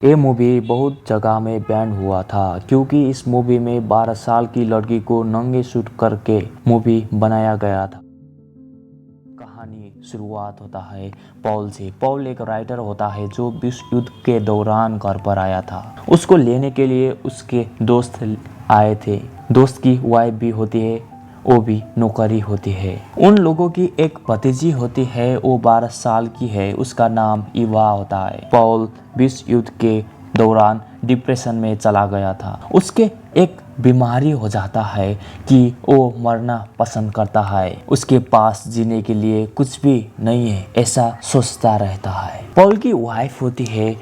ये मूवी बहुत जगह में बैन हुआ था क्योंकि इस मूवी में 12 साल की लड़की को नंगे शूट करके मूवी बनाया गया था। कहानी शुरुआत होता है पॉल से। पॉल एक राइटर होता है जो विश्व युद्ध के दौरान घर पर आया था। उसको लेने के लिए उसके दोस्त आए थे। दोस्त की वाइफ भी होती है, वो भी नौकरी होती है। उन लोगों की एक भतीजी होती है, वो 12 साल की है। उसका नाम इवा होता है। पॉल विश्व युद्ध के दौरान डिप्रेशन में चला गया था। उसके एक बीमारी हो जाता है कि वो मरना पसंद करता है। उसके पास जीने के लिए कुछ भी नहीं है, ऐसा सोचता रहता है। पॉल की वाइफ होती है,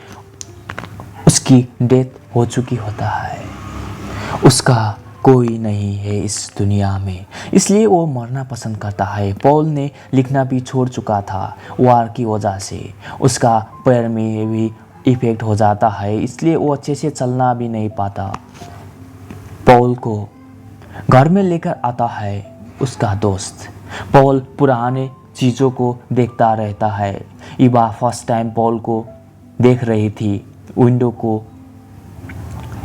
उसकी डेथ हो चुकी होता है। उसका कोई नहीं है इस दुनिया में, इसलिए वो मरना पसंद करता है। पॉल ने लिखना भी छोड़ चुका था वार की वजह से। उसका पैर में भी इफेक्ट हो जाता है, इसलिए वो अच्छे से चलना भी नहीं पाता। पॉल को घर में लेकर आता है उसका दोस्त। पॉल पुराने चीज़ों को देखता रहता है। इवा फर्स्ट टाइम पॉल को देख रही थी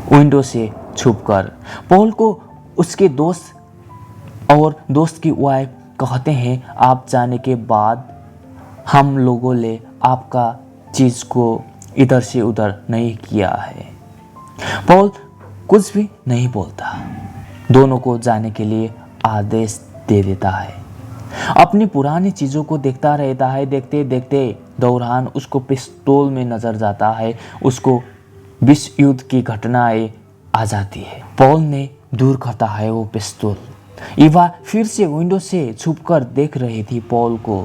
विंडो से छुपकर। पॉल को उसके दोस्त और दोस्त की वाइफ कहते हैं, आप जाने के बाद हम लोगों ने आपका चीज़ को इधर से उधर नहीं किया है। पॉल कुछ भी नहीं बोलता, दोनों को जाने के लिए आदेश दे देता है। अपनी पुरानी चीज़ों को देखता रहता है। देखते देखते दौरान उसको पिस्तौल में नजर जाता है। उसको विश्व युद्ध की घटनाएं आ जाती है। पॉल ने दूर करता है वो पिस्तौल। इवा फिर से विंडो से छुपकर देख रही थी पॉल को।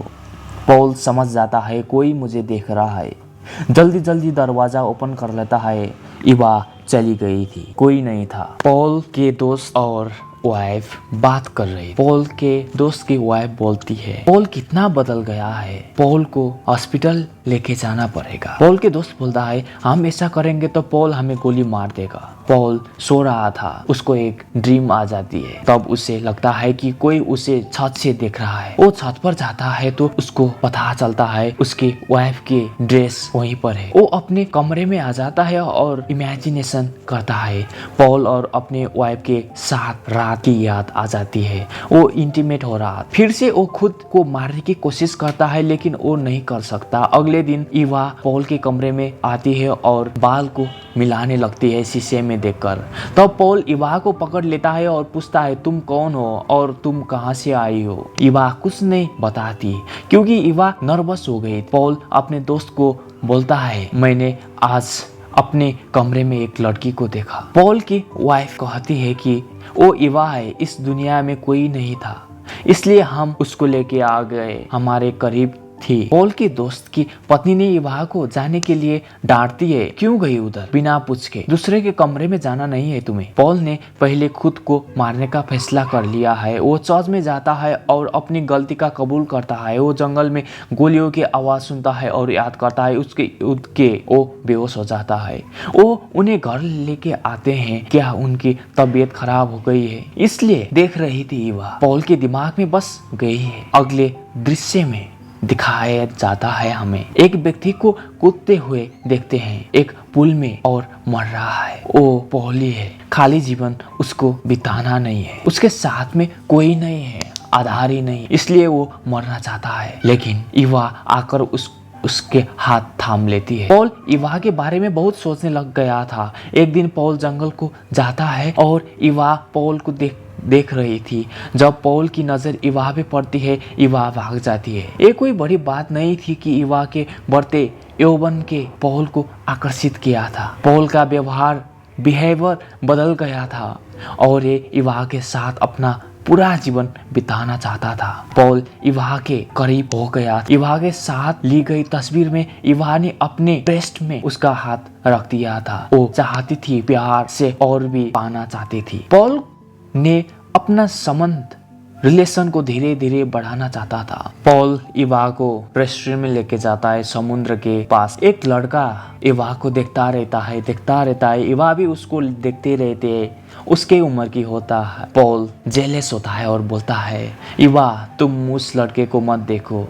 पॉल समझ जाता है कोई मुझे देख रहा है। जल्दी जल्दी दरवाज़ा ओपन कर लेता है। इवा चली गई थी, कोई नहीं था। पॉल के दोस्त और वाइफ बात कर रही। पॉल के दोस्त की वाइफ बोलती है, पॉल कितना बदल गया है, पॉल को हॉस्पिटल लेके जाना पड़ेगा। पॉल के दोस्त बोलता है, हम ऐसा करेंगे तो पॉल हमें गोली मार देगा। पॉल सो रहा था, उसको एक ड्रीम आ जाती है। तब उसे लगता है कि कोई उसे छत से देख रहा है। वो छत पर जाता है तो उसको पता चलता है उसकी वाइफ की ड्रेस वहीं पर है। वो अपने कमरे में आ जाता है और इमेजिनेशन करता है। पॉल और अपने वाइफ के साथ रात की याद आ जाती है। वो इंटीमेट हो रहा। फिर से वो खुद को मारने की कोशिश करता है, लेकिन वो नहीं कर सकता। अगले दिन इवा पॉल के कमरे में आती है और बाल को मिलाने लगती है शीशे में देखकर। तब पॉल इवा को पकड़ लेता है और पूछता है, तुम कौन हो और तुम कहां से आई हो? इवा कुछ नहीं बताती क्योंकि इवा नर्वस हो गई। पॉल अपने दोस्त को बोलता है, मैंने आज अपने कमरे में एक लड़की को देखा। पॉल की वाइफ कहती है कि वो इवा है, इस दुनिया में कोई नहीं था, इसलिए हम उसको लेके आ गए, हमारे करीब थी। पॉल के दोस्त की पत्नी ने इवा को जाने के लिए डांटती है, क्यों गई उधर बिना पूछ के? दूसरे के कमरे में जाना नहीं है तुम्हें। पॉल ने पहले खुद को मारने का फैसला कर लिया है। वो चर्च में जाता है और अपनी गलती का कबूल करता है। वो जंगल में गोलियों की आवाज सुनता है और याद करता है उसके युद्ध के। वो बेहोश हो जाता है। वो उन्हें घर लेके आते हैं। क्या उनकी तबीयत खराब हो गई है इसलिए देख रही थी इवा। पॉल के दिमाग में बस गई है। अगले दृश्य में दिखाया जाता है, हमें एक व्यक्ति को कूदते हुए देखते हैं एक पुल में और मर रहा है। वो पॉली है, खाली जीवन उसको बिताना नहीं है। उसके साथ में कोई नहीं है, आधार ही नहीं, इसलिए वो मरना चाहता है। लेकिन इवा आकर उसके हाथ थाम लेती है। पॉल इवा के बारे में बहुत सोचने लग गया था। एक दिन पॉल जंगल को जाता है और इवा पॉल को देख रही थी। जब पॉल की नजर इवा पे पड़ती है, इवा भाग जाती है। ये कोई बड़ी बात नहीं थी कि इवा के बढ़ते यौवन के पॉल को आकर्षित किया था। पॉल का बिहेवियर बदल गया था और ये इवा के साथ अपना पूरा जीवन बिताना चाहता था। पॉल इवा के करीब हो गया। इवा के साथ ली गई तस्वीर में इवा ने अपने ब्रेस्ट में उसका हाथ रख दिया था। वो चाहती थी, प्यार से और भी पाना चाहती थी। पॉल ने अपना संबंध रिलेशन को धीरे धीरे बढ़ाना चाहता था। पॉल इवा को रेस्टोरेंट में लेके जाता है समुद्र के पास। एक लड़का इवा को देखता रहता है। इवा भी उसको देखते रहते है। उसके उम्र की होता है। पॉल जेलस होता है और बोलता है, इवा तुम उस लड़के को मत देखो,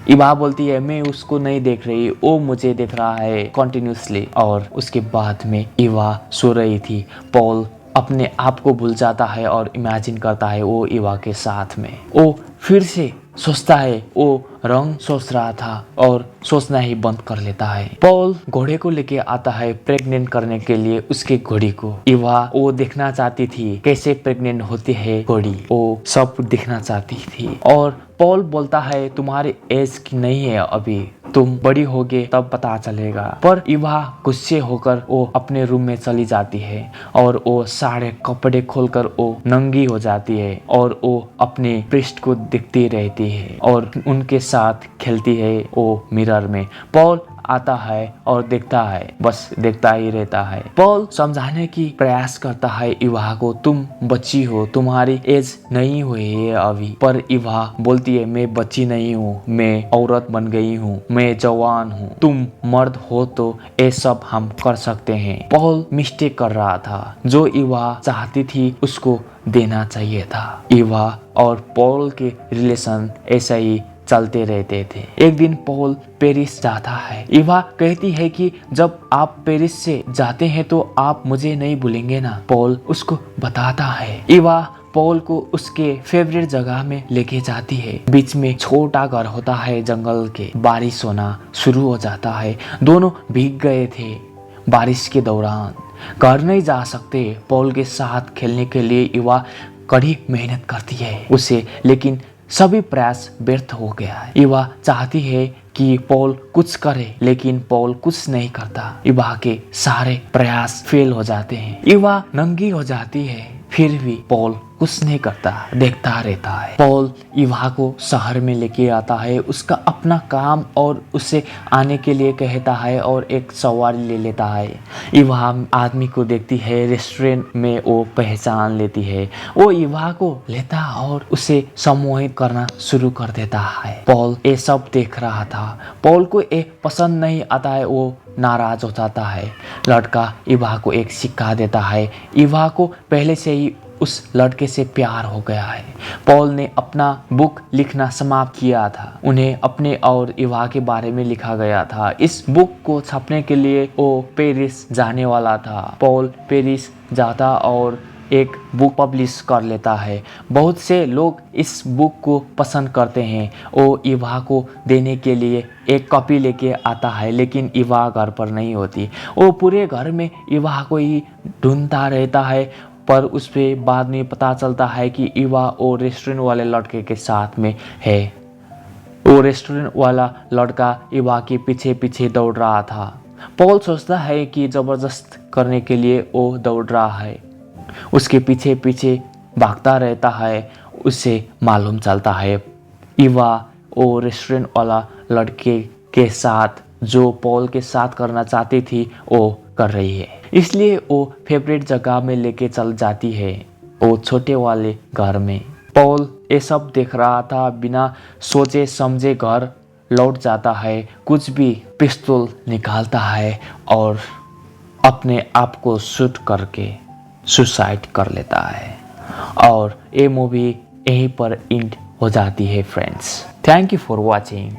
इवा बोलती है मैं उसको नहीं देख रही, वो मुझे देख रहा है कॉन्टिन्यूसली। और उसके बाद में इवा सो रही थी। पॉल अपने आप को भूल जाता है और इमेजिन करता है वो इवा के साथ में। वो फिर से सोचता है, वो रंग सोच रहा था और सोचना ही बंद कर लेता है। पॉल घोड़े को लेके आता है प्रेग्नेंट करने के लिए उसके घोड़ी को। इवा वो देखना चाहती थी कैसे प्रेग्नेंट होती है घोड़ी, वो सब देखना चाहती थी। और पॉल बोलता है तुम्हारी एज की नहीं है अभी, तुम बड़ी होगे तब पता चलेगा। पर इवा गुस्से होकर वो अपने रूम में चली जाती है और वो सारे कपड़े खोलकर वो नंगी हो जाती है और वो अपने पृष्ठ को दिखती रहती है और उनके साथ खेलती है वो मिरर में। पॉल आता है और देखता है, बस देखता ही रहता है। पॉल समझाने की प्रयास करता है इवा को, तुम बच्ची हो, तुम्हारी एज नहीं हुई है अभी। पर इवा बोलती है मैं बच्ची नहीं हूँ, मैं औरत बन गई हूँ, मैं जवान हूँ, तुम मर्द हो तो ये सब हम कर सकते हैं। पॉल मिस्टेक कर रहा था, जो इवा चाहती थी उसको देना चाहिए था। इवा और पॉल के रिलेशन ऐसा ही चलते रहते थे। एक दिन पॉल पेरिस जाता है। इवा कहती है कि जब आप पेरिस से जाते हैं तो आप मुझे नहीं भूलेंगे ना। पॉल उसको बताता है। इवा पॉल को उसके फेवरेट जगह में लेके जाती है। बीच में छोटा घर होता है जंगल के। बारिश होना शुरू हो जाता है। दोनों भीग गए थे बारिश के दौरान। घर नहीं जा सकते। पॉल के साथ खेलने के लिए इवा कड़ी मेहनत करती है उसे, लेकिन सभी प्रयास व्यर्थ हो गया है। इवा चाहती है कि पॉल कुछ करे, लेकिन पॉल कुछ नहीं करता। इवा के सारे प्रयास फेल हो जाते हैं। इवा नंगी हो जाती है, फिर भी पॉल कुछ नहीं करता, देखता रहता है। पॉल इवा को शहर में लेके आता है, उसका अपना काम और उसे आने के लिए कहता है और एक सवारी ले लेता है। इवा आदमी को देखती है, रेस्टोरेंट में वो पहचान लेती है। वो इवा को लेता और उसे सम्मोहित करना शुरू कर देता है। पॉल ये सब देख रहा था। पॉल को ये पसंद नहीं आता है, वो नाराज हो जाता है। लड़का इवा को एक सिक्का देता है। इवा को पहले से ही उस लड़के से प्यार हो गया है। पॉल ने अपना बुक लिखना समाप्त किया था। उन्हें अपने और इवा के बारे में लिखा गया था। इस बुक को छापने के लिए वो पेरिस जाने वाला था। पॉल पेरिस जाता और एक बुक पब्लिश कर लेता है। बहुत से लोग इस बुक को पसंद करते हैं। वो इवा को देने के लिए एक कॉपी लेके आता है, लेकिन इवा घर पर नहीं होती। वो पूरे घर में इवा को ही ढूंढता रहता है, पर उस पे बाद में पता चलता है कि इवा वो रेस्टोरेंट वाले लड़के के साथ में है। वो रेस्टोरेंट वाला लड़का इवा के पीछे पीछे दौड़ रहा था। पॉल सोचता है कि जबरदस्त करने के लिए वो दौड़ रहा है, उसके पीछे पीछे भागता रहता है। उसे मालूम चलता है इवा वो रेस्टोरेंट वाला लड़के के साथ जो पॉल के साथ करना चाहती थी वो कर रही है। इसलिए वो फेवरेट जगह में लेके चल जाती है, वो छोटे वाले घर में। पॉल ये सब देख रहा था, बिना सोचे समझे घर लौट जाता है। कुछ भी पिस्तौल निकालता है और अपने आप को शूट करके सुसाइड कर लेता है। और ये मूवी यहीं पर एंड हो जाती है friends. Thank you for watching.